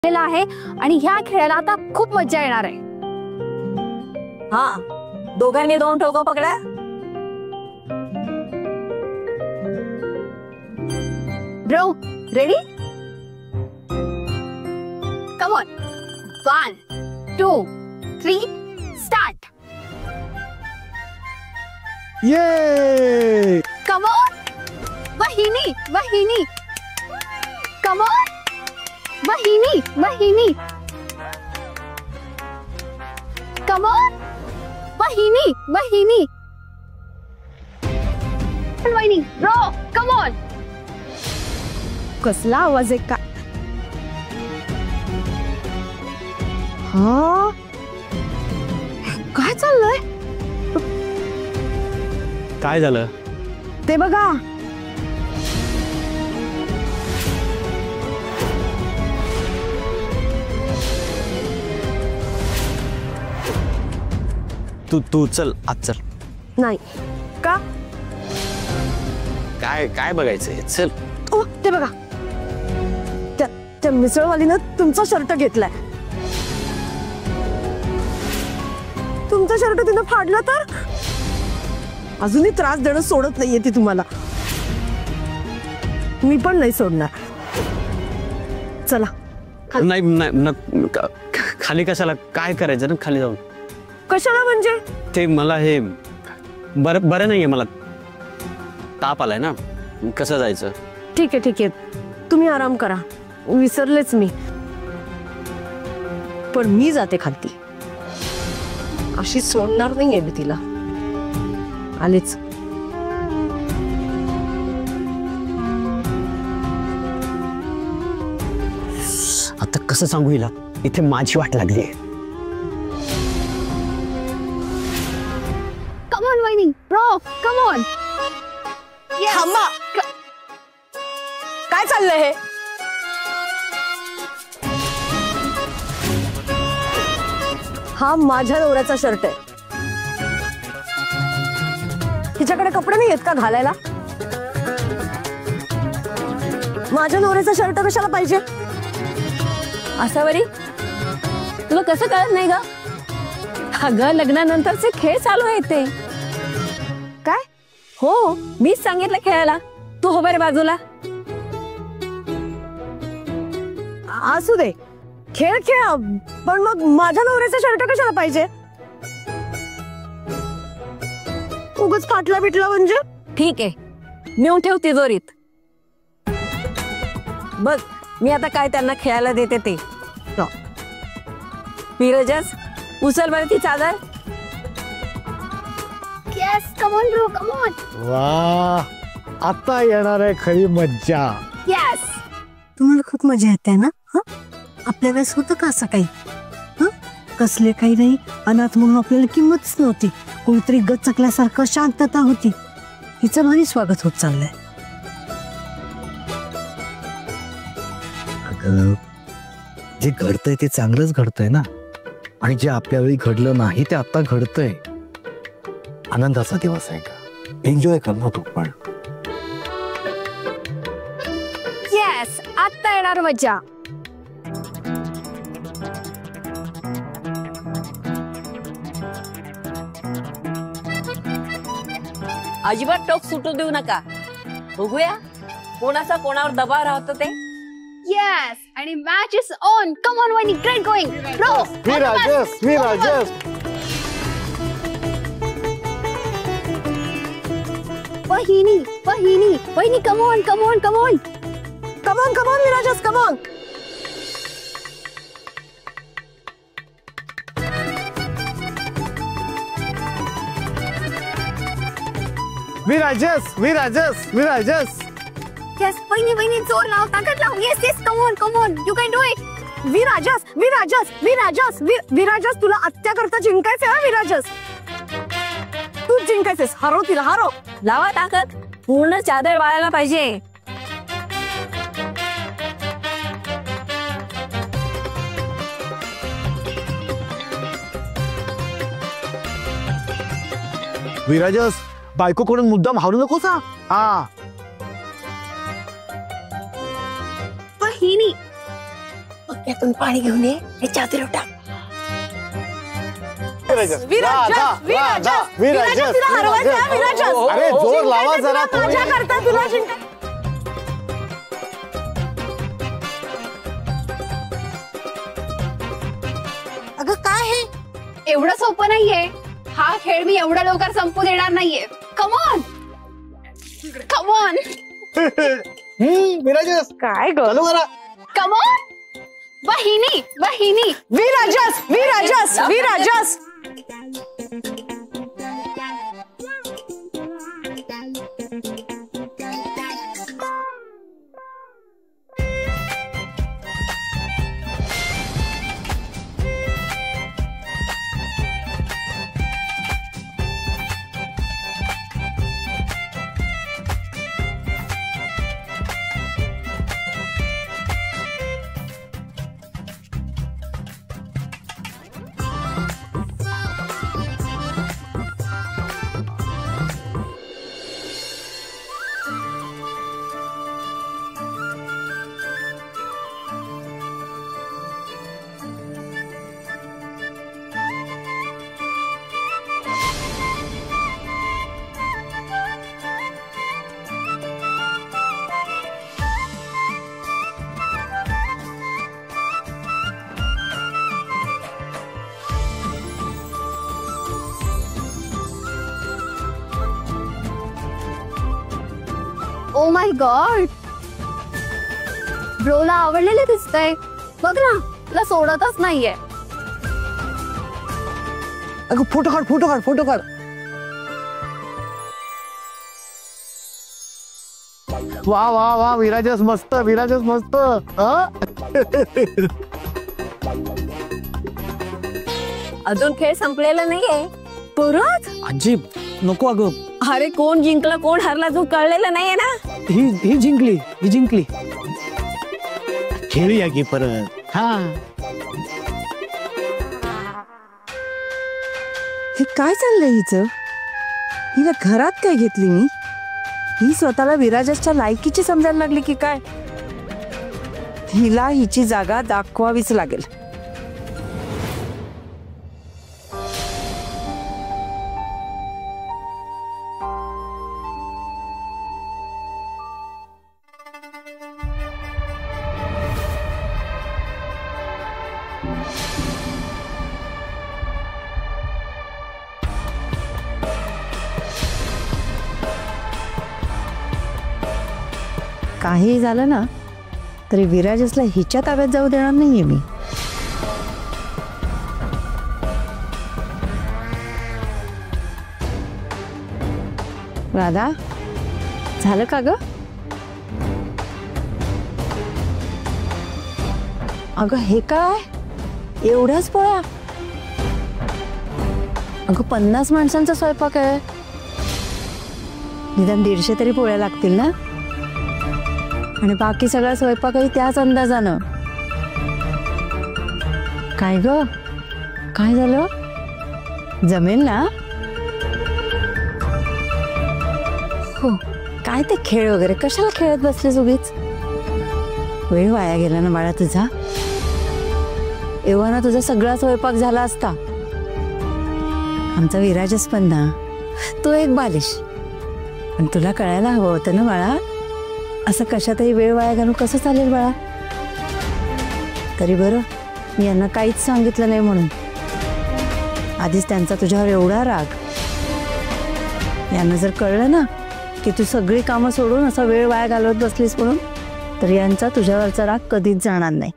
आहे आणि ह्या खेळाला आता खूप मजा येणार आहे। हा, दोघांनी दोन ठोको पकडा। Bro, ready? Come on. 1 2 3 start. ये कम ऑन वहिनी वहिनी, कम ऑन वहिनी वहिनी, कम ऑन वहिनी वहिनी, वहिनी रो, कम ऑन। कसला आवाज आहे का? हा, काय चाललंय? काय झालं? ते बघा। तू चल आज चल। नाही का? काय काय बघायचंय? चल। ओ, ते बघा, त्या मिसळवालीनं तुमचा शर्ट घेतलाय। तुमचा शर्ट तिनं फाडला तर अजूनही त्रास देणं सोडत नाहीये ती तुम्हाला। मी पण नाही सोडणार। चला नाही खाली कशाला? काय करायचं ना खाली जाऊन? कशाला म्हणजे? ते मला हे बरं नाहीये, मला ताप आलाय ना, कसं जायचं? ठीक आहे तुम्ही आराम करा, विसरलेच मी। पण मी जाते खाली, अशी सोडणार नाहीये मी तिला। आलेच। आता कसं सांगू हिला? इथे माझी वाट लागली आहे। कम ऑन वहिनी, ब्रो, कम ऑन। थांबा, काय चाललंय हे? हा माझ्या नवऱ्याचा शर्ट आहे। तिच्याकडे कपडे नाही आहेत का घालायला? माझ्या नवऱ्याचा शर्ट कशाला पाहिजे? असावरी, तुला कसं कळत नाही ग? अगं, लग्नानंतरचे खेळ चालू आहेत ते। काय? हो, मीच सांगितलं खेळायला, तू हो बरे बाजूला। असू दे, खेळ खेळा, पण मग माझ्या नवऱ्याचा शर्ट कशाला पाहिजे? उगाच फाटला बिटला म्हणजे? ठीक आहे, नेऊन ठेव तिजोरीत। बघ, मी आता काय त्यांना खेळायला देते ते। नीरजस, उचल बरं ती चादर। Yes, come on bro, come on. वाह, आता येणार आहे खरी मज्जा। यस, तुम्हाला खूप मजा येते ना? आपल्या वेळेस होतं का असं काही? कसले काही नाही, अनाथ म्हणून आपल्याला किंमतच नव्हती। कोणीतरी गचकल्यासारखं शांतता होती। हिचं भारी स्वागत होत चाललंय। जे घडतंय ते चांगलंच घडतंय ना, आणि जे आपल्या वेळी घडलं नाही ते आता घडतंय। आनंदाचा दिवस आहे का? एन्जॉय कर ना तू पण। यस, आता येणार मजा। अजिबात टोक सुटू देऊ नका। बघूया कोणाचा कोणावर दबाव राहतो ते। यस, आणि match is on. Come on वहिनी, ग्रेट गोइंग ब्रो। विराजस वहिनी वहिनी वहिनी, come on come on come on come on come on Virajas, come on. Virajas yes, वहिनी वहिनी, जोर लाव, ताकद लाव। Yes yes, come on, you can do it. Virajas, तुला आत्या करता जिंकायचंय हा विराजस। तू जिंकायचंस, हारो तिला, हारो। लावा ताकद, पूर्ण चादर वाळायला पाहिजे। विराजस, बायको कोण मुद्दाम हारू नकोस हा। वहिनी, हातातून पाणी घेऊन ये हे चादरीवर टाक. विराजस, विराजस, तिला हरवायचं आहे, विराजस. अरे जोर लावा जरा तिला माझ्या करता तुला चिंता. अगं काय हे? एवढं सोपं नाहीये हा खेळ. मी एवढ्या लवकर संपू देणार नाहीये. कमॉन कमॉन विराजस काय ग चालू करा. कमॉन. वाहिनी वाहिनी. विराजस विराजस विराजस. Oh my God. ब्रोला आवडलेलं दिसतंय. बघ ना तुला सोडतच नाहीये. अगं फोटो काढ फोटो काढ फोटो काढ. वा वा वा विराजस मस्त विराजस मस्त. अजून खेळ संपलेला नाहीये. परत आजी नको अगं. अरे कोण जिंकलं कोण हरला जो कळलेलं नाहीये ना. ही जिंकली ही जिंकली. खेळूया की परत. हा हे काय चाललंय हिचं? हिला घरात काय घेतली मी? ही स्वतःला विराजसच्या लायकीची समजायला लागली की काय? हिला हिची जागा दाखवावीच लागेल. काही झालं ना तरी विराजसला हिच्या ताब्यात जाऊ देणार नाहीये मी. राधा झालं का ग? अगं हे काय एवढ्याच पोळ्या? अगं 50 माणसांचा स्वयंपाक आहे. निदान 150 तरी पोळ्या लागतील ना. आणि बाकी सगळा स्वयंपाकही त्याच अंदाजानं. काय ग काय झालं? जमेल ना? हो काय ते खेळ वगैरे कशाला खेळत बसलेस उगीच? वेळ वाया गेला ना बाळा तुझा. एव्हा तुझा सगळा स्वयंपाक झाला असता. आमचा विराजस पण ना तो एक बालिश. पण तुला कळायला हवं होतं ना बाळा. असं कशातही वेळ वाया घालून कसं चालेल बाळा? तरी बरं मी यांना काहीच सांगितलं नाही म्हणून. आधीच त्यांचा तुझ्यावर एवढा राग. यांना जर कळलं ना की तू सगळी कामं सोडून असा वेळ वाया घालवत बसलीस म्हणून तर यांचा तुझ्यावरचा राग कधीच जाणार नाही.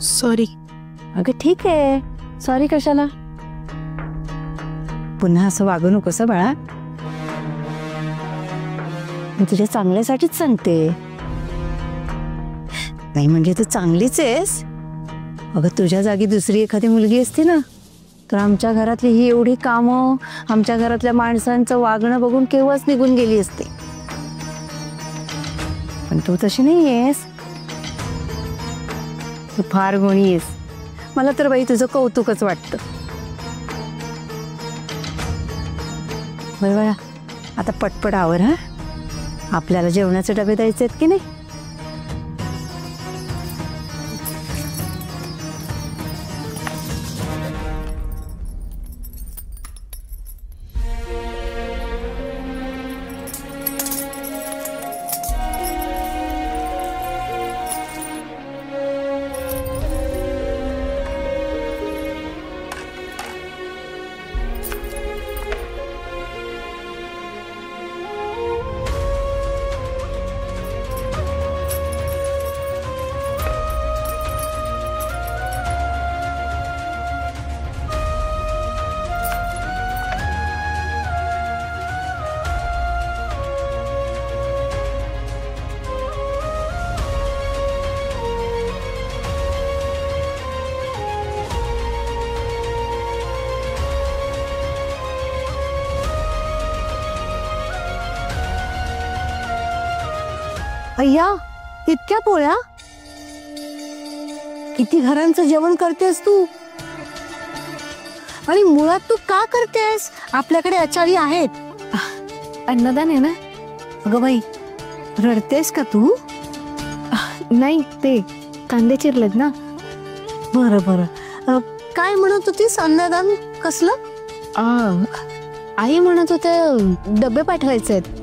सॉरी. अगं ठीक आहे सॉरी कशाला? पुन्हा असं वागू नकोस बाळा. मी तुझ्या चांगल्यासाठीच सांगते. नाही म्हणजे तू चांगलीच आहेस. अगं तुझ्या जागी दुसरी एखादी मुलगी असती ना तर आमच्या घरातली ही एवढी कामं आमच्या घरातल्या माणसांचं वागणं बघून केव्हाच निघून गेली असते. पण तू तशी नाही आहेस. तू फार गुणी आहेस. मला तर बाई तुझं कौतुकच वाटतं. बरं बाळा आता पटपट आवर. हा आपल्याला जेवणाचे डबे द्यायचे आहेत की नाही? अय्या, इतक्या पोळ्या? किती घरांचं जेवण करतेस तू? आणि मुळात तू का करतेस? आपल्याकडे आचारी आहेत. अन्नदान आहे ना. अगं बाई, रडतेस का तू? नाही, ते कांदे चिरलेत ना. बरं बरं. काय म्हणत होतीस? अन्नदान कसलं? आई म्हणत होते डबे पाठवायचे आहेत,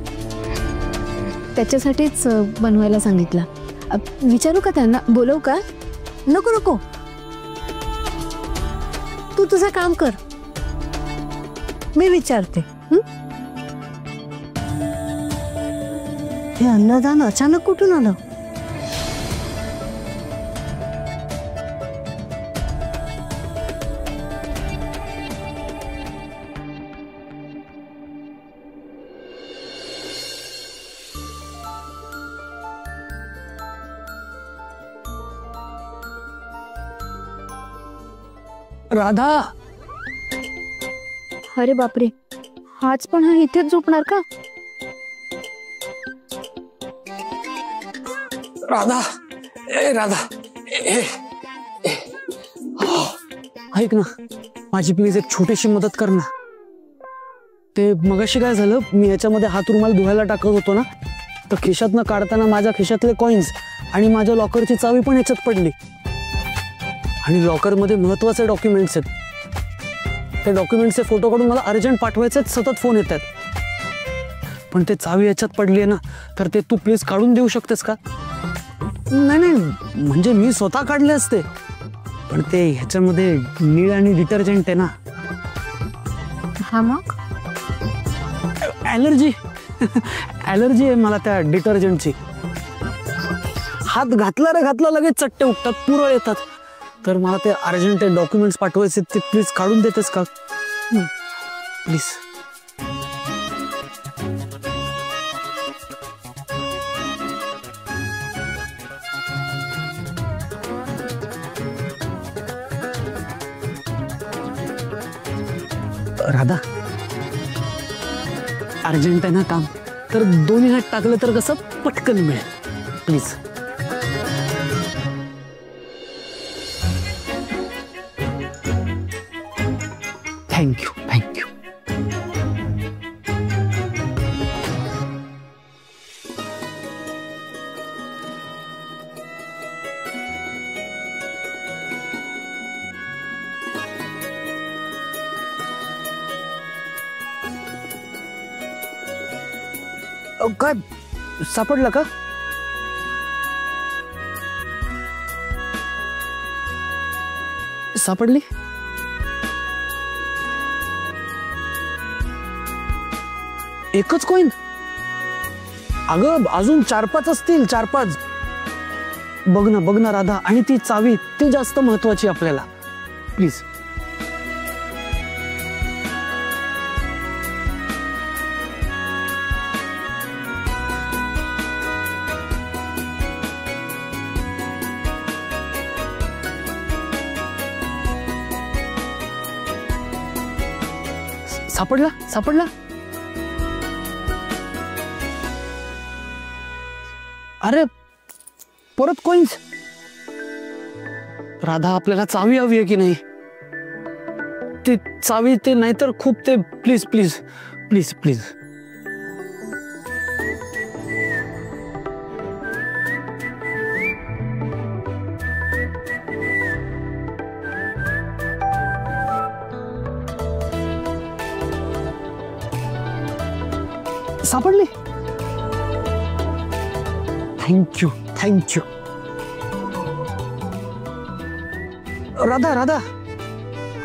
त्याच्यासाठीच बनवायला सांगितलं. विचारू का त्यांना? बोलवू का? नको नको, तू तुझं काम कर, मी विचारते. हे अन्नदान अचानक कुठून आलं? राधा, अरे बापरे, आज पण हा इथेच झोपणार का? राधा, ए राधा, ऐक ना, माझी प्लीज एक छोटीशी मदत कर ना. ते मगाशी काय झालं, मी याच्यामध्ये हात रुमाल धुवायला टाकत होतो ना, तर खिशातनं काढताना माझ्या खिशातले कॉइन्स आणि माझ्या लॉकरची चावी पण याच्यात पडली. आणि लॉकरमध्ये महत्वाचे डॉक्युमेंट्स आहेत. ते डॉक्युमेंट्सचे फोटो काढून मला अर्जंट पाठवायचे, सतत फोन येत आहेत. पण ते चावी याच्यात पडली आहे ना, तर ते तू प्लीज काढून देऊ शकतेस का? नाही नाही, म्हणजे मी स्वतः काढले असते, पण ते ह्याच्यामध्ये नीळ आणि डिटर्जंट आहे ना. हा मग? ॲलर्जी आहे मला त्या डिटर्जंटची. हात घातला लगेच चट्टे उठतात, पुरळ येतात. तर मला ते अर्जंट डॉक्युमेंट्स पाठवायचे, ते प्लीज काढून देतेस का प्लीज? राधा, अर्जंट आहे ना काम, तर दोन्ही हात टाकलं तर कसं पटकन मिळेल, प्लीज. Thank you thank you. काय सापडलं का? सापडली? एकच कॉइन? अगं अजून 4-5 असतील, 4-5. बघ ना राधा, आणि ती चावी, ती जास्त महत्वाची आपल्याला, प्लीज. सापडला? अरे परत कॉइन्स. राधा, आपल्याला चावी हवी आहे की नाही? ते चावी, ते नाहीतर खूप, ते प्लीज प्लीज प्लीज प्लीज. सापडली? थँक्यू. राधा,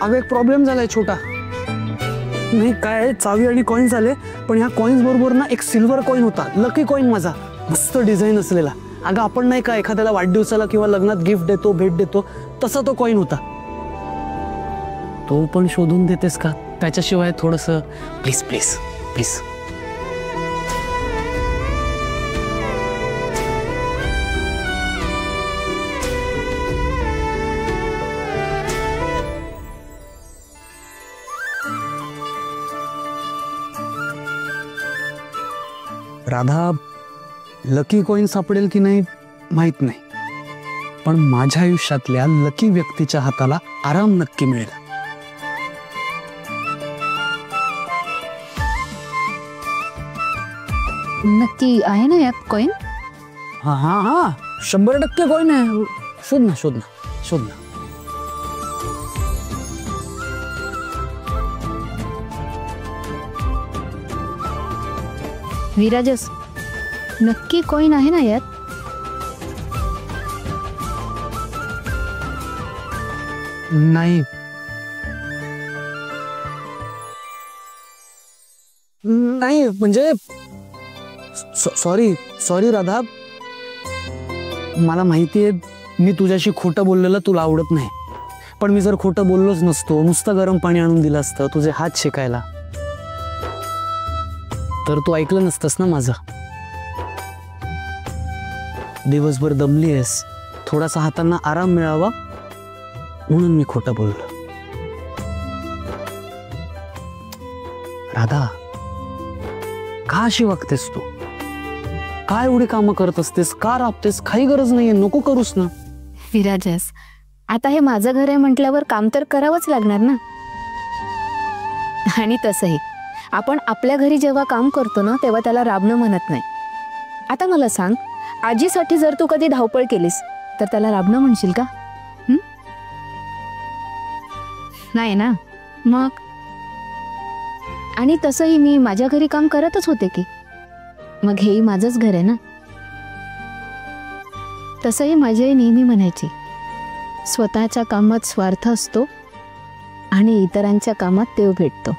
अगं एक प्रॉब्लेम झालाय छोटा. नाही काय, चावी आणि कॉइन्स आले, पण ह्या कॉइन्स बरोबर ना एक सिल्वर कॉइन होता, लकी कॉइन माझा, मस्त डिझाईन असलेला. अगं आपण नाही का एखाद्याला वाढदिवसाला किंवा लग्नात गिफ्ट देतो, भेट देतो, तसा तो कॉइन होता. तो पण शोधून देतेस का? त्याच्याशिवाय थोडंसं please please please. Radha, lucky coin सापडेल की नाही माहित नाही, पण माझ्या आयुष्यातल्या लकी व्यक्तीच्या हाताला आराम नक्की मिळेल. नक्की आहे ना यात कॉइन? हा हा हा 100% कॉईन आहे. शोध ना शोध ना शोध ना. विराजस, नक्की कॉइन आहे ना यात? नाही नाही म्हणजे सॉरी सॉरी राधा, मला माहितीये मी तुझ्याशी खोटं बोललेलं तुला आवडत नाही, पण मी जर खोटं बोललोच नसतो, नुसतं गरम पाणी आणून दिलं असतं तुझे हात शेकायला, तर तू ऐकलं नसतंस ना माझं. दिवसभर दमली आहेस, थोडासा हातांना आराम मिळावा म्हणून मी खोटं बोललो. राधा, का अशी वागतेस तू? काय एवढी कामं करत असतेस? का राबतेस? काही गरज नाहीये, नको करूस ना. विराजस, आता हे माझं घर आहे म्हटल्यावर काम तर करावंच लागणार ना. आणि तसंही आपण आपल्या घरी जेव्हा काम करतो ना तेव्हा त्याला राबणं म्हणत नाही. आता मला सांग, आजीसाठी जर तू कधी धावपळ केलीस तर त्याला राबणं म्हणशील का? नाही ना. मग आणि तसंही मी माझ्या घरी काम करतच होते की, मग हेही माझंच घर आहे ना. तसंही माझी आई नेहमी म्हणायची, स्वतःच्या कामात स्वार्थ असतो आणि इतरांच्या कामात देव भेटतो.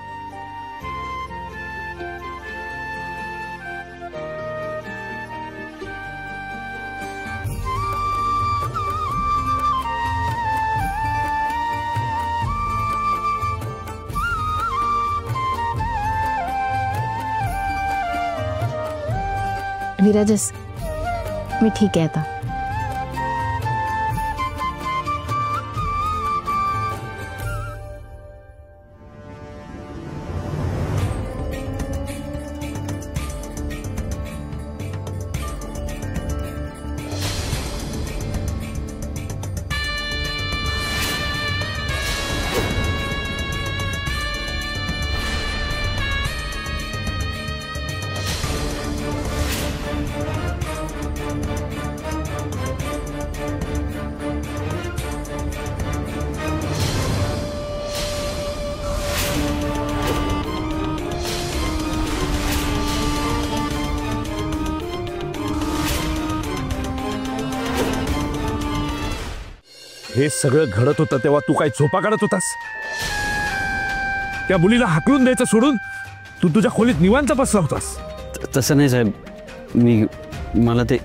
विराजस, मी ठीक आहे आता. हे सगळं घडत होतं तेव्हा तू काय झोपा काढत होतास? त्या मुलीला हाकलून द्यायचं सोडून तू तुझ्या खोलीत निवांत बसला होतास. तसं नाही साहेब, मला ते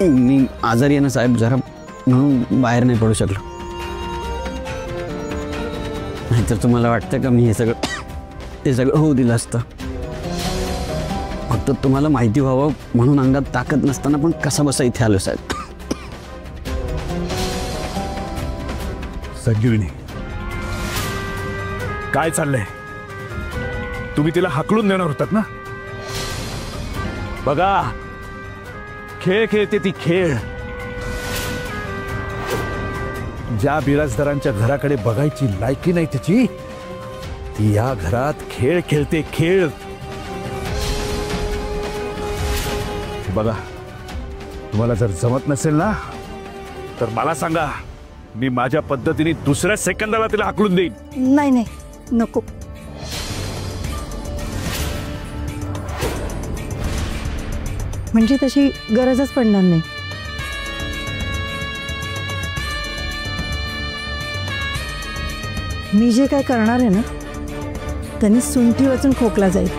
मी आजारी आहे ना साहेब जरा, म्हणून बाहेर नाही पडू शकलो. नाहीतर तुम्हाला वाटतं का मी हे सगळं होऊ दिलं असतं? फक्त तुम्हाला माहिती व्हावं म्हणून अंगात ताकद नसताना पण कसा बसा इथे आलो साहेब. संजीवनी, काय चाललंय? तुम्ही तिला हाकलून देणार होतात ना? बघा, खेळ खेळते ती खेळ. ज्या बिराजदारांच्या घराकडे बघायची लायकी नाही तिची, ती या घरात खेळ खेळते खेळ. बघा, तुम्हाला जर जमत नसेल ना तर मला सांगा, मी माझ्या पद्धतीने दुसऱ्या सेकंदाला तिला हाकलून देईन. नाही नाही, नको. म्हणजे तशी गरजच पडणार नाही. मी जे काय करणार आहे ना, त्यांनी सुंठी वाचून खोकला जाईल.